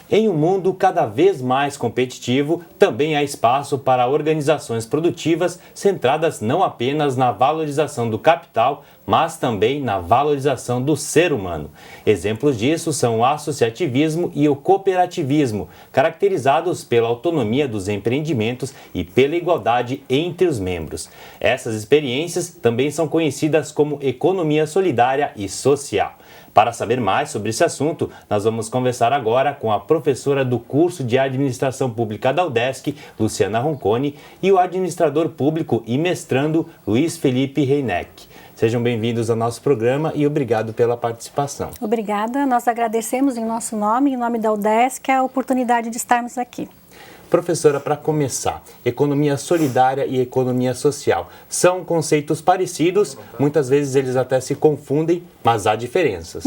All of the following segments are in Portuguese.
Em um mundo cada vez mais competitivo, também há espaço para organizações produtivas centradas não apenas na valorização do capital, mas também na valorização do ser humano. Exemplos disso são o associativismo e o cooperativismo, caracterizados pela autonomia dos empreendimentos e pela igualdade entre os membros. Essas experiências também são conhecidas como economia solidária e social. Para saber mais sobre esse assunto, nós vamos conversar agora com a professora do curso de Administração Pública da UDESC, Luciana Ronconi, e o administrador público e mestrando Luiz Felipe Reineck. Sejam bem-vindos ao nosso programa e obrigado pela participação. Obrigada, nós agradecemos em nosso nome, em nome da UDESC, a oportunidade de estarmos aqui. Professora, para começar, economia solidária e economia social são conceitos parecidos, muitas vezes eles até se confundem, mas há diferenças.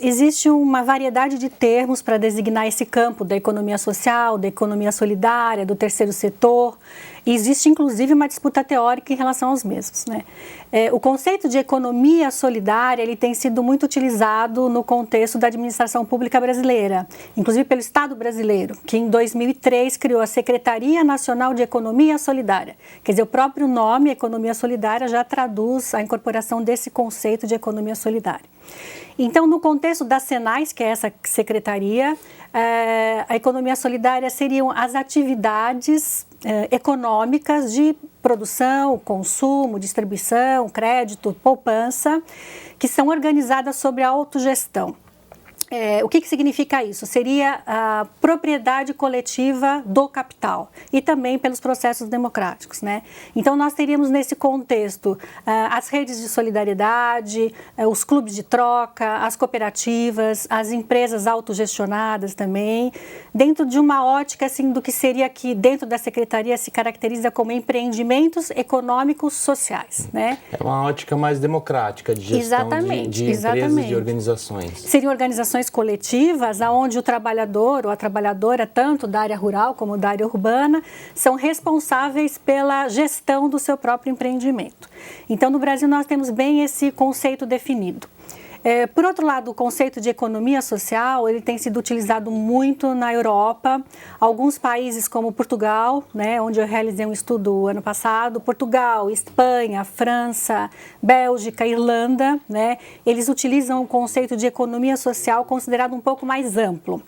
Existe uma variedade de termos para designar esse campo da economia social, da economia solidária, do terceiro setor. E existe, inclusive, uma disputa teórica em relação aos mesmos, né? O conceito de economia solidária ele tem sido muito utilizado no contexto da administração pública brasileira, inclusive pelo Estado brasileiro, que em 2003 criou a Secretaria Nacional de Economia Solidária. Quer dizer, o próprio nome, economia solidária, já traduz a incorporação desse conceito de economia solidária. Então, no contexto da SENAIS, que é essa secretaria, a economia solidária seriam as atividades econômicas de produção, consumo, distribuição, crédito, poupança, que são organizadas sobre a autogestão. O que significa isso? Seria a propriedade coletiva do capital e também pelos processos democráticos, né? Então, nós teríamos nesse contexto as redes de solidariedade, os clubes de troca, as cooperativas, as empresas autogestionadas também, dentro de uma ótica assim, do que seria que dentro da Secretaria se caracteriza como empreendimentos econômicos sociais, né? É uma ótica mais democrática de gestão de empresas e de organizações. Seriam organizações coletivas, onde o trabalhador ou a trabalhadora, tanto da área rural como da área urbana, são responsáveis pela gestão do seu próprio empreendimento. Então, no Brasil, nós temos bem esse conceito definido. Por outro lado, o conceito de economia social, ele tem sido utilizado muito na Europa. Alguns países como Portugal, né, onde eu realizei um estudo ano passado, Portugal, Espanha, França, Bélgica, Irlanda, né, eles utilizam o conceito de economia social considerado um pouco mais amplo.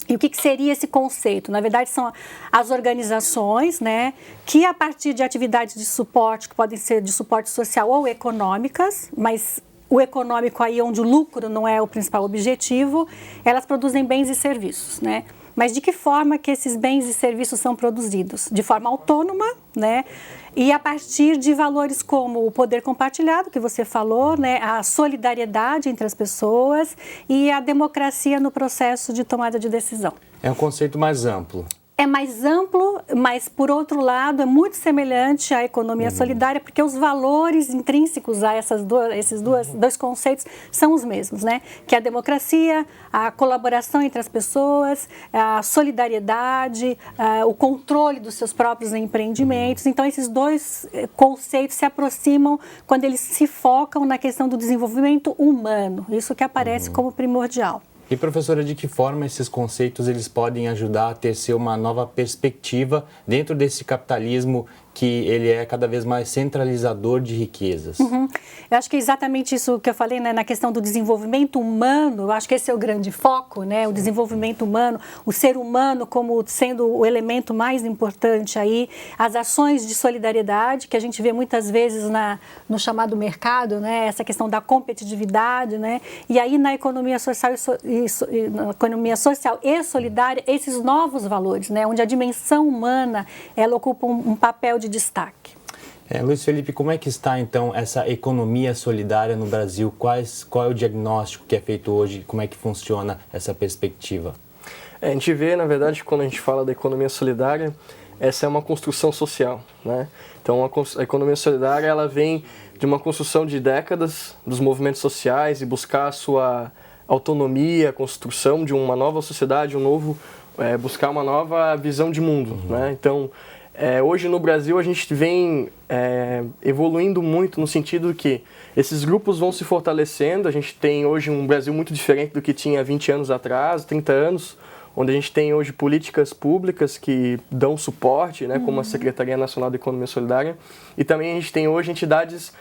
E o que seria esse conceito? Na verdade, são as organizações, né, que a partir de atividades de suporte, que podem ser de suporte social ou econômicas, mas o econômico aí onde o lucro não é o principal objetivo, elas produzem bens e serviços, né? Mas de que forma que esses bens e serviços são produzidos? De forma autônoma, né? E a partir de valores como o poder compartilhado, que você falou, né? A solidariedade entre as pessoas e a democracia no processo de tomada de decisão. É um conceito mais amplo. É mais amplo, mas, por outro lado, é muito semelhante à economia solidária, porque os valores intrínsecos a esses dois conceitos são os mesmos, né? Que é a democracia, a colaboração entre as pessoas, a solidariedade, o controle dos seus próprios empreendimentos. Então, esses dois conceitos se aproximam quando eles se focam na questão do desenvolvimento humano. Isso que aparece como primordial. E, professora, de que forma esses conceitos eles podem ajudar a tecer uma nova perspectiva dentro desse capitalismo que ele é cada vez mais centralizador de riquezas? Eu acho que é exatamente isso que eu falei, né, na questão do desenvolvimento humano. Eu acho que esse é o grande foco, né, o desenvolvimento humano, o ser humano como sendo o elemento mais importante aí, as ações de solidariedade que a gente vê muitas vezes no chamado mercado, né, essa questão da competitividade, né, e aí na economia social e solidária, esses novos valores, né, onde a dimensão humana ela ocupa um papel de destaque. Luiz Felipe, como é que está então essa economia solidária no Brasil? Qual é o diagnóstico que é feito hoje? Como é que funciona essa perspectiva? A gente vê, na verdade, quando a gente fala da economia solidária, essa é uma construção social, né? Então, a economia solidária ela vem de uma construção de décadas dos movimentos sociais e buscar a sua autonomia, a construção de uma nova sociedade, buscar uma nova visão de mundo, né? Então, Hoje no Brasil a gente vem evoluindo muito no sentido que esses grupos vão se fortalecendo. A gente tem hoje um Brasil muito diferente do que tinha 20 anos atrás, 30 anos, onde a gente tem hoje políticas públicas que dão suporte, né, como a Secretaria Nacional de Economia Solidária, e também a gente tem hoje entidades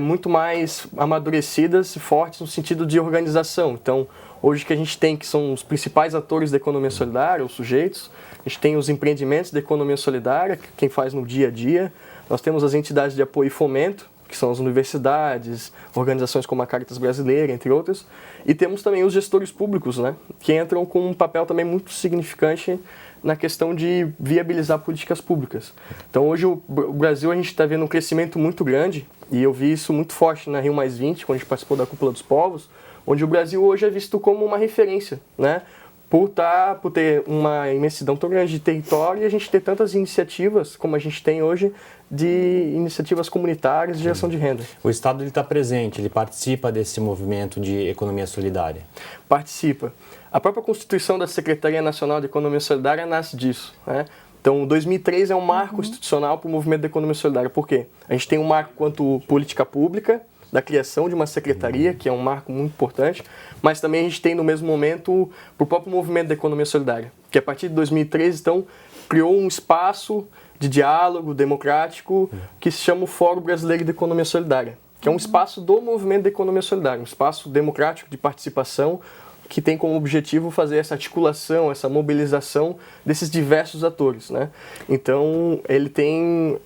muito mais amadurecidas e fortes no sentido de organização. Então, hoje o que a gente tem, que são os principais atores da economia solidária, os sujeitos, a gente tem os empreendimentos da economia solidária, quem faz no dia a dia, nós temos as entidades de apoio e fomento, que são as universidades, organizações como a Caritas Brasileira, entre outras, e temos também os gestores públicos, né, que entram com um papel também muito significante na questão de viabilizar políticas públicas. Então hoje o Brasil, a gente está vendo um crescimento muito grande, e eu vi isso muito forte na Rio+20, quando a gente participou da Cúpula dos Povos, onde o Brasil hoje é visto como uma referência, né, por ter uma imensidão tão grande de território e a gente ter tantas iniciativas como a gente tem hoje, de iniciativas comunitárias de geração de renda. O Estado está presente, ele participa desse movimento de economia solidária? Participa. A própria Constituição da Secretaria Nacional de Economia Solidária nasce disso, né? Então, 2003 é um marco institucional para o movimento da economia solidária. Por quê? A gente tem um marco quanto política pública, da criação de uma secretaria, que é um marco muito importante, mas também a gente tem no mesmo momento o próprio movimento da economia solidária, que a partir de 2013, então, criou um espaço de diálogo democrático que se chama o Fórum Brasileiro de Economia Solidária, que é um espaço do movimento da economia solidária, um espaço democrático de participação que tem como objetivo fazer essa articulação, essa mobilização desses diversos atores, né? Então, ele tem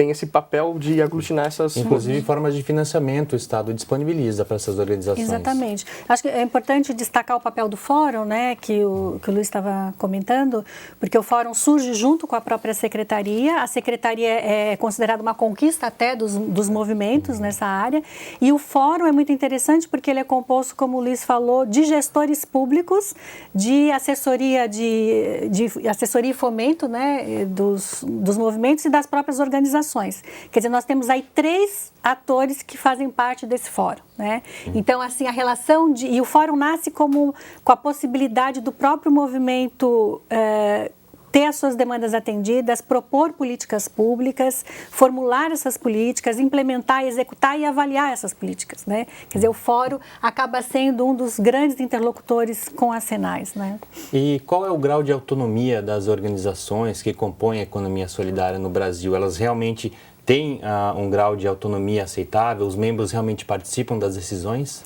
esse papel de aglutinar essas... Inclusive, formas de financiamento o Estado disponibiliza para essas organizações. Exatamente. Acho que é importante destacar o papel do Fórum, né, que o Luiz estava comentando, porque o Fórum surge junto com a própria Secretaria. A Secretaria é considerada uma conquista até dos movimentos nessa área. E o Fórum é muito interessante porque ele é composto, como o Luiz falou, de gestores públicos, de assessoria, de assessoria e fomento, né, dos movimentos e das próprias organizações. Quer dizer, nós temos aí 3 atores que fazem parte desse fórum, né? Então, assim, a relação e o fórum nasce com a possibilidade do próprio movimento ter as suas demandas atendidas, propor políticas públicas, formular essas políticas, implementar, executar e avaliar essas políticas, né? Quer dizer, o fórum acaba sendo um dos grandes interlocutores com as Senais, né? E qual é o grau de autonomia das organizações que compõem a economia solidária no Brasil? Elas realmente têm um grau de autonomia aceitável? Os membros realmente participam das decisões?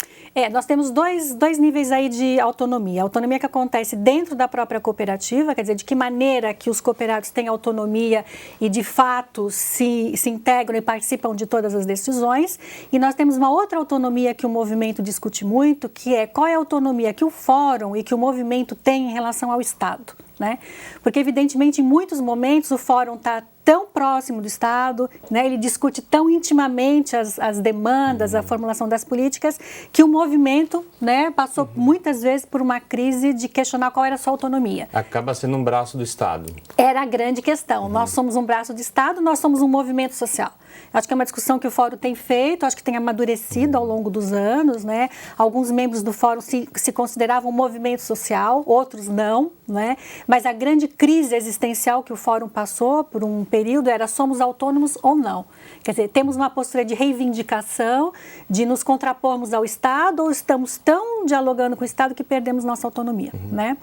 Nós temos dois níveis aí de autonomia. A autonomia que acontece dentro da própria cooperativa, quer dizer, de que maneira que os cooperados têm autonomia e, de fato, se integram e participam de todas as decisões. E nós temos uma outra autonomia que o movimento discute muito, que é qual é a autonomia que o fórum e que o movimento tem em relação ao Estado, né? Porque, evidentemente, em muitos momentos o fórum está tão próximo do Estado, né? Ele discute tão intimamente as demandas, a formulação das políticas, que o movimento, né, passou muitas vezes por uma crise de questionar qual era a sua autonomia. Acaba sendo um braço do Estado. Era a grande questão. Nós somos um braço do Estado, nós somos um movimento social. Acho que é uma discussão que o Fórum tem feito, acho que tem amadurecido ao longo dos anos, né? Alguns membros do Fórum se consideravam um movimento social, outros não, né? Mas a grande crise existencial que o Fórum passou por um período era: somos autônomos ou não? Quer dizer, temos uma postura de reivindicação, de nos contrapormos ao Estado, ou estamos tão dialogando com o Estado que perdemos nossa autonomia, né?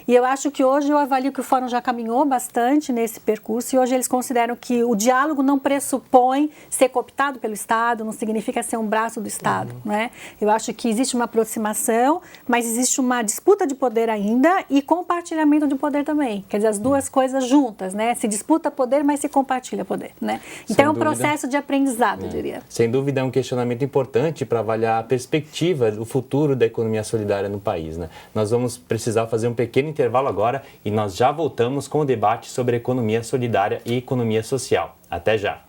E eu acho que hoje eu avalio que o Fórum já caminhou bastante nesse percurso, e hoje eles consideram que o diálogo não pressupõe ser cooptado pelo Estado, não significa ser um braço do Estado, né? Eu acho que existe uma aproximação, mas existe uma disputa de poder ainda e compartilhamento de poder também. Quer dizer, as duas coisas juntas, né? Se disputa poder, mas se compartilha poder, né? Então é um processo de aprendizado, eu diria. Sem dúvida é um questionamento importante para avaliar a perspectiva do futuro da economia solidária no país, né? Nós vamos precisar fazer um pequeno intervalo agora e nós já voltamos com o debate sobre economia solidária e economia social. Até já!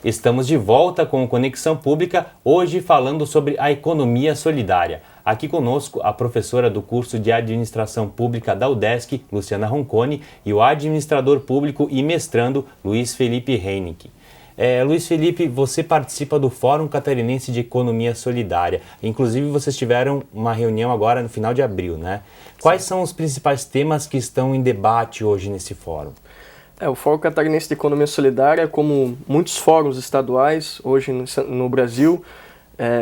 Estamos de volta com o Conexão Pública, hoje falando sobre a economia solidária. Aqui conosco a professora do curso de Administração Pública da UDESC, Luciana Ronconi, e o administrador público e mestrando, Luiz Felipe Reinicke. Luiz Felipe, você participa do Fórum Catarinense de Economia Solidária. Inclusive, vocês tiveram uma reunião agora no final de abril, né? Quais são os principais temas que estão em debate hoje nesse fórum? O Fórum Catarinense de Economia Solidária, como muitos fóruns estaduais hoje no Brasil,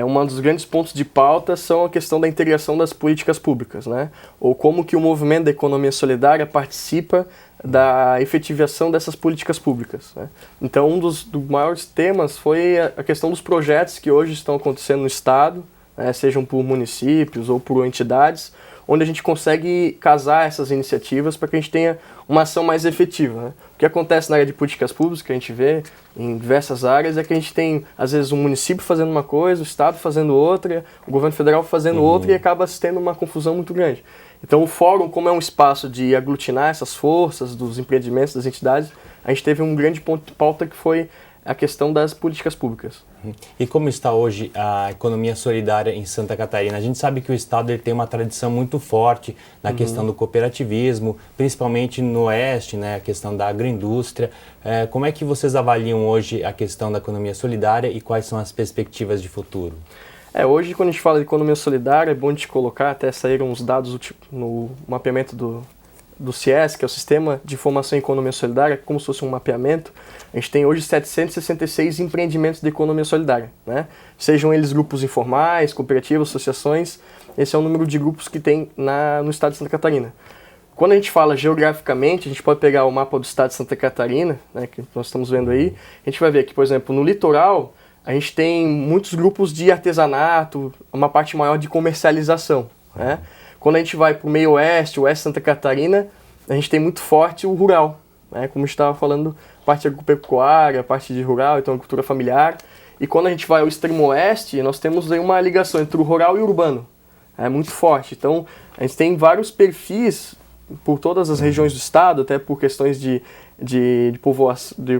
um dos grandes pontos de pauta são a questão da integração das políticas públicas, né? Ou como que o movimento da economia solidária participa da efetivação dessas políticas públicas, né? Então, um dos maiores temas foi a questão dos projetos que hoje estão acontecendo no Estado, né? Sejam por municípios ou por entidades, onde a gente consegue casar essas iniciativas para que a gente tenha uma ação mais efetiva, né? O que acontece na área de políticas públicas, que a gente vê em diversas áreas, é que a gente tem, às vezes, um município fazendo uma coisa, o Estado fazendo outra, o governo federal fazendo outra, e acaba se tendo uma confusão muito grande. Então, o fórum, como é um espaço de aglutinar essas forças dos empreendimentos, das entidades, a gente teve um grande ponto de pauta que foi a questão das políticas públicas. E como está hoje a economia solidária em Santa Catarina? A gente sabe que o Estado ele tem uma tradição muito forte na questão do cooperativismo, principalmente no Oeste, né, a questão da agroindústria. Como é que vocês avaliam hoje a questão da economia solidária e quais são as perspectivas de futuro? Hoje, quando a gente fala de economia solidária, é bom de colocar, até saíram uns dados no mapeamento do CIES, que é o Sistema de Informação em Economia Solidária, como se fosse um mapeamento. A gente tem hoje 766 empreendimentos de economia solidária, né? Sejam eles grupos informais, cooperativas, associações, esse é o número de grupos que tem no estado de Santa Catarina. Quando a gente fala geograficamente, a gente pode pegar o mapa do estado de Santa Catarina, né, que nós estamos vendo aí, a gente vai ver que, por exemplo, no litoral, a gente tem muitos grupos de artesanato, uma parte maior de comercialização, né? Quando a gente vai para o meio oeste Santa Catarina, a gente tem muito forte o rural, né? Como a gente estava falando, parte agropecuária, parte de rural, então agricultura familiar. E quando a gente vai ao extremo oeste, nós temos aí uma ligação entre o rural e o urbano, muito forte. Então, a gente tem vários perfis por todas as regiões do estado, até por questões de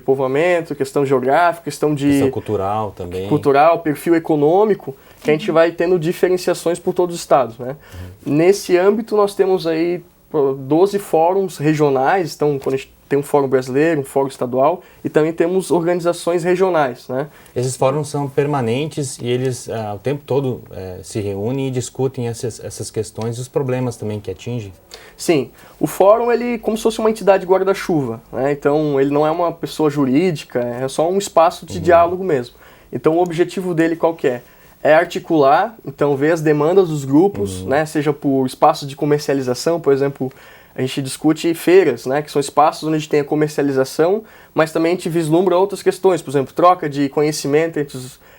povoamento, questão geográfica, questão cultural também. Cultural, perfil econômico, que a gente vai tendo diferenciações por todos os estados, né? Nesse âmbito, nós temos aí 12 fóruns regionais, então quando a gente tem um fórum brasileiro, um fórum estadual, e também temos organizações regionais, né? Esses fóruns são permanentes e eles o tempo todo se reúnem e discutem essas questões e os problemas também que atingem? Sim, o fórum ele como se fosse uma entidade guarda-chuva, né? Então ele não é uma pessoa jurídica, é só um espaço de diálogo mesmo. Então o objetivo dele qual que é? É articular, então ver as demandas dos grupos, né? Seja por espaços de comercialização, por exemplo, a gente discute feiras, né? Que são espaços onde a gente tem a comercialização, mas também a gente vislumbra outras questões, por exemplo, troca de conhecimento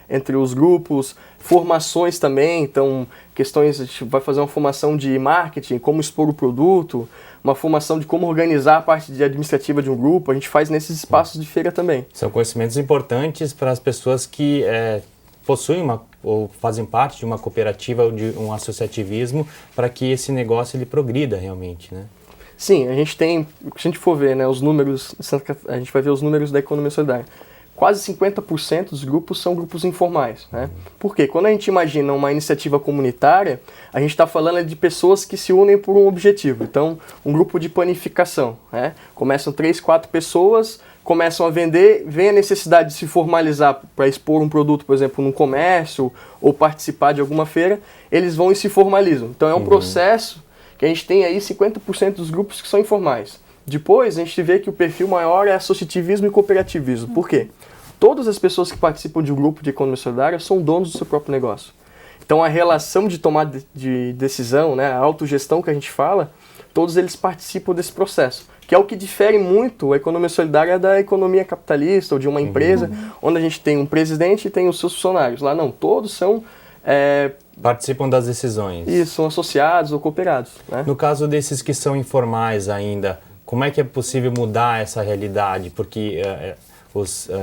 entre os grupos, formações também, então questões, a gente vai fazer uma formação de marketing, como expor o produto, uma formação de como organizar a parte administrativa de um grupo, a gente faz nesses espaços de feira também. São conhecimentos importantes para as pessoas que possuem ou fazem parte de uma cooperativa ou de um associativismo para que esse negócio ele progrida realmente, né? Sim, a gente tem, se a gente for ver, né, os números, a gente vai ver os números da economia solidária. Quase 50% dos grupos são grupos informais, né? Por quê? Quando a gente imagina uma iniciativa comunitária, a gente está falando de pessoas que se unem por um objetivo. Então, um grupo de panificação, né? Começam 3, 4 pessoas, começam a vender, vem a necessidade de se formalizar para expor um produto, por exemplo, num comércio ou participar de alguma feira, eles vão e se formalizam. Então, é um processo que a gente tem aí 50% dos grupos que são informais. Depois, a gente vê que o perfil maior é associativismo e cooperativismo. Por quê? Todas as pessoas que participam de um grupo de economia solidária são donos do seu próprio negócio. Então, a relação de tomada de decisão, né, a autogestão que a gente fala, todos eles participam desse processo, que é o que difere muito a economia solidária da economia capitalista ou de uma empresa, onde a gente tem um presidente e tem os seus funcionários. Lá não, todos são... participam das decisões. Isso, são associados ou cooperados, né? No caso desses que são informais ainda, como é que é possível mudar essa realidade? Porque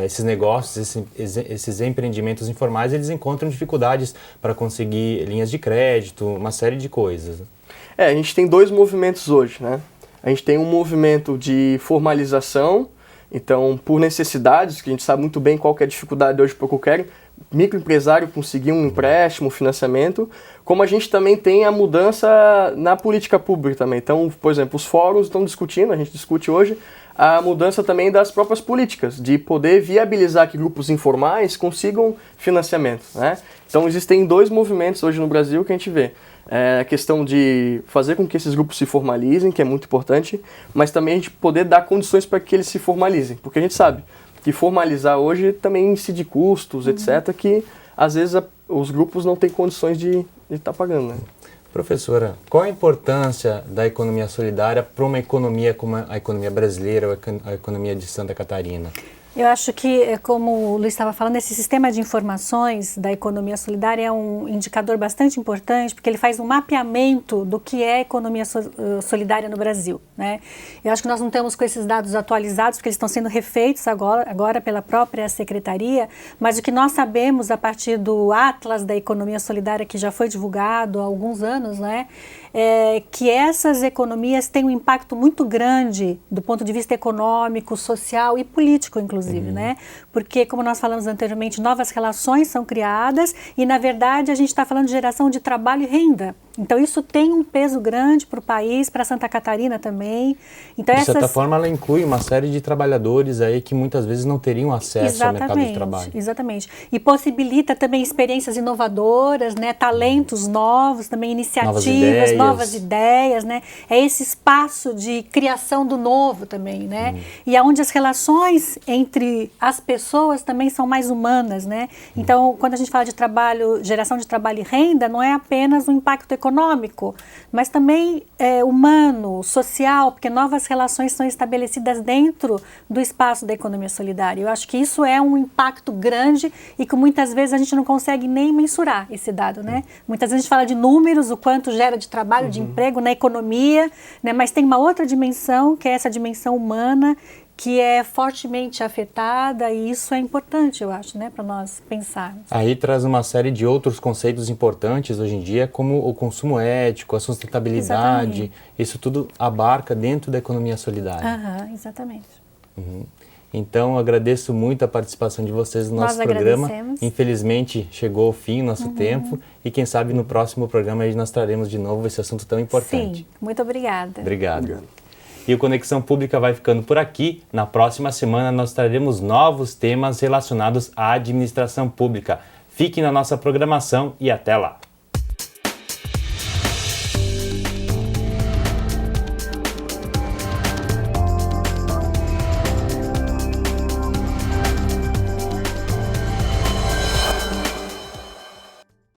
esses negócios, esses empreendimentos informais, eles encontram dificuldades para conseguir linhas de crédito, uma série de coisas. A gente tem 2 movimentos hoje, né? A gente tem um movimento de formalização Então, por necessidades, que a gente sabe muito bem qual que é a dificuldade hoje para qualquer microempresário conseguir um empréstimo, um financiamento, como a gente também tem a mudança na política pública também. Então, por exemplo, os fóruns estão discutindo, a gente discute hoje, a mudança também das próprias políticas, de poder viabilizar que grupos informais consigam financiamento, né? Então, existem 2 movimentos hoje no Brasil que a gente vê. A questão de fazer com que esses grupos se formalizem, que é muito importante, mas também a gente poder dar condições para que eles se formalizem, porque a gente sabe que formalizar hoje também incide custos, etc., que às vezes os grupos não têm condições de estar pagando, né? Professora, qual a importância da economia solidária para uma economia como a economia brasileira ou a economia de Santa Catarina? Eu acho que, como o Luiz estava falando, esse sistema de informações da economia solidária é um indicador bastante importante, porque ele faz um mapeamento do que é economia solidária no Brasil, né? Eu acho que nós não temos com esses dados atualizados, porque eles estão sendo refeitos agora pela própria Secretaria, mas o que nós sabemos a partir do Atlas da Economia Solidária, que já foi divulgado há alguns anos, né? Que essas economias têm um impacto muito grande do ponto de vista econômico, social e político, inclusive, né? Porque, como nós falamos anteriormente, novas relações são criadas e, na verdade, a gente está falando de geração de trabalho e renda. Então, isso tem um peso grande para o país, para Santa Catarina também. Então, de certa forma, ela inclui uma série de trabalhadores aí que muitas vezes não teriam acesso ao mercado de trabalho. Exatamente. E possibilita também experiências inovadoras, né? Talentos novos, também iniciativas, novas ideias, né? É esse espaço de criação do novo também, né? E aonde as relações entre as pessoas também são mais humanas, né? Então, quando a gente fala de trabalho, geração de trabalho e renda, não é apenas um impacto econômico, mas também humano, social, porque novas relações são estabelecidas dentro do espaço da economia solidária. Eu acho que isso é um impacto grande e que muitas vezes a gente não consegue nem mensurar esse dado, né? Muitas vezes a gente fala de números, o quanto gera de trabalho, de emprego na economia, né? Mas tem uma outra dimensão, que é essa dimensão humana, que é fortemente afetada, e isso é importante, eu acho, né, para nós pensarmos. Aí traz uma série de outros conceitos importantes hoje em dia, como o consumo ético, a sustentabilidade. Exatamente. Isso tudo abarca dentro da economia solidária. Exatamente. Então, agradeço muito a participação de vocês no nosso programa. Infelizmente, chegou ao fim o nosso tempo e quem sabe no próximo programa nós traremos de novo esse assunto tão importante. Sim, muito obrigada. Obrigado. E o Conexão Pública vai ficando por aqui. Na próxima semana nós traremos novos temas relacionados à administração pública. Fique na nossa programação e até lá!